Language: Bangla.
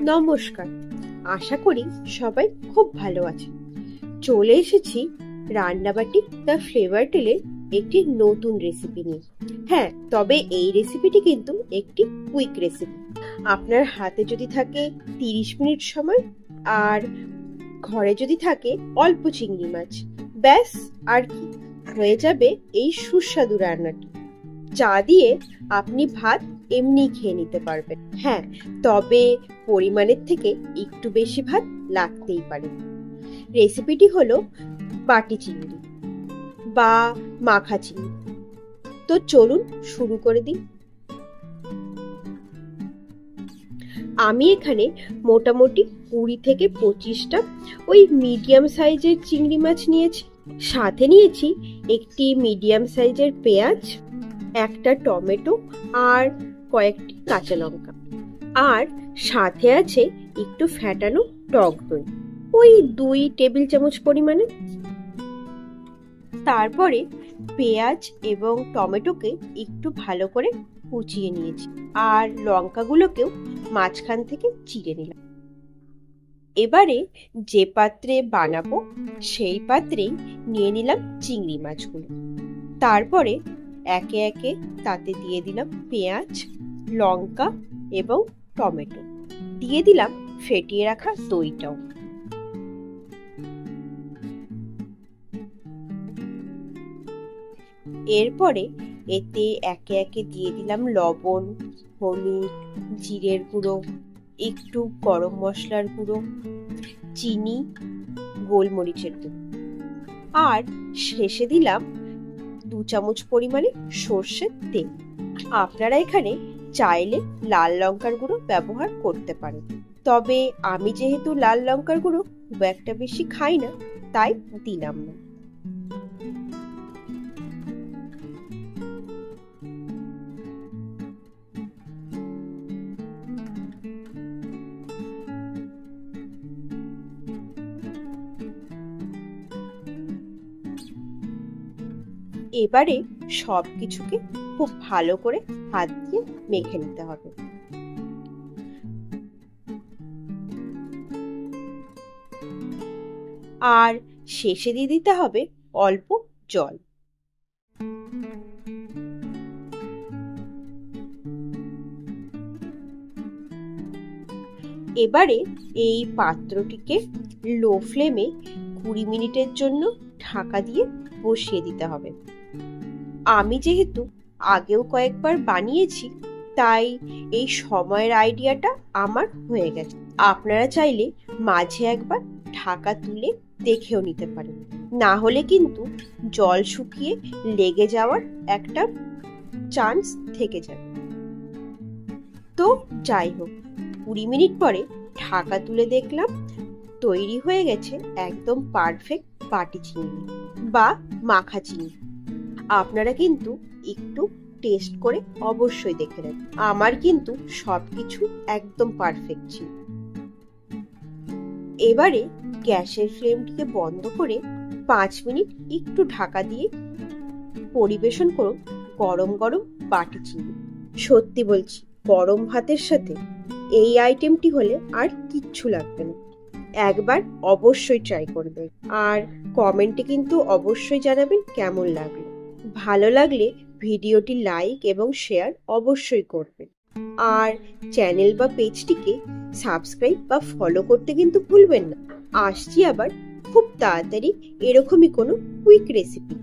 নমস্কার, আশা করি সবাই খুব ভালো আছেন। চলে এসেছি রান্নাবাটি দ্য ফ্লেভার টেলের একটি নতুন রেসিপি নিয়ে। হ্যাঁ, তবে এই রেসিপিটি কিন্তু একটি কুইক রেসিপি। আপনার হাতে যদি থাকে 30 মিনিট সময়, আর ঘরে যদি থাকে অল্প চিংড়ি মাছ, ব্যাস আর কি, হয়ে যাবে এই সুস্বাদু রান্নাটি, যা দিয়ে আপনি ভাত এমনি খেয়ে নিতে পারবেন। হ্যাঁ, তবে পরিমাণের থেকে একটু বেশি ভাত লাগতেই পারে। রেসিপিটি হলো বাটি চিংড়ি বা মাখা চিংড়ি। তো চলুন শুরু করে দিই। আমি এখানে মোটামুটি 20 থেকে 25টা ওই মিডিয়াম সাইজের চিংড়ি মাছ নিয়েছি। সাথে নিয়েছি একটি মিডিয়াম সাইজের পেঁয়াজ, একটা টমেটো আর কয়েকটি কাঁচা লঙ্কা, আর সাথে আছে একটু ফ্যাটানো টক দই, ওই 2 টেবিল চামচ পরিমাণে। তারপরে পেঁয়াজ এবং টমেটোকে একটু ভালো করে কুচিয়ে নিয়েছি, আর লঙ্কাগুলোকেও মাঝখান থেকে চিড়ে নিলাম। এবারে যে পাত্রে বানাবো সেই পাত্রেই নিয়ে নিলাম চিংড়ি মাছগুলো। তারপরে একে একে তাতে দিয়ে দিলাম পেঁয়াজ, লঙ্কা এবং টমেটো, দিয়ে দিলাম ফেটিয়ে রাখা দইটাও। এরপরে এতে একে একে দিয়ে দিলাম লবণ, হলুদ, জিরের গুঁড়ো, একটু গরম মশলার গুঁড়ো, চিনি, গোলমরিচের গুঁড়ো, আর শেষে দিলাম 2 চামচ পরিমাণে সর্ষের তেল। আপনারা এখানে চাইলে লাল লঙ্কার গুঁড়ো ব্যবহার করতে পারেন, তবে আমি যেহেতু লাল লঙ্কার গুঁড়ো খুব একটা বেশি খাই না, তাই দিলাম না। এবারে সবকিছুকে খুব ভালো করে হাত দিয়ে মেখে নিতে হবে। আর শেষে দিয়ে দিতে হবে অল্প জল। এবারে এই পাত্রটিকে লো ফ্লেমে 20 মিনিটের জন্য ঢাকা দিয়ে বসিয়ে দিতে হবে। আমি যেহেতু আগেও কয়েকবার বানিয়েছি, তাই এই সময়ের আইডিয়াটা আমার হয়ে গেছে। আপনারা চাইলে মাঝে একবার ঢাকা তুলে দেখেও নিতে পারেন, না হলে কিন্তু জল শুকিয়ে লেগে যাওয়ার একটা চান্স থেকে যাবে। তো যাই হোক, 20 মিনিট পরে ঢাকা তুলে দেখলাম তৈরি হয়ে গেছে একদম পারফেক্ট বাটি চিংড়ি বা মাখা চিংড়ি। আপনারা কিন্তু একটু টেস্ট করে অবশ্যই দেখে নেবেন। আমার কিন্তু সবকিছু একদম পারফেক্ট ছিল। এবারে গ্যাসের ফ্লেমটিকে বন্ধ করে 5 মিনিট একটু ঢাকা দিয়ে পরিবেশন করুন গরম গরম বাটি চিংড়ি। সত্যি বলছি, গরম ভাতের সাথে এই আইটেমটি হলে আর কিচ্ছু লাগবে না। একবার অবশ্যই ট্রাই করবেন, আর কমেন্টে কিন্তু অবশ্যই জানাবেন কেমন লাগলো। ভালো লাগলে ভিডিওটি লাইক এবং শেয়ার অবশ্যই করবেন, আর চ্যানেল বা পেজটিকে সাবস্ক্রাইব বা ফলো করতে কিন্তু ভুলবেন না। আসছি আবার খুব তাড়াতাড়ি এরকমই কোনো কুইক রেসিপি।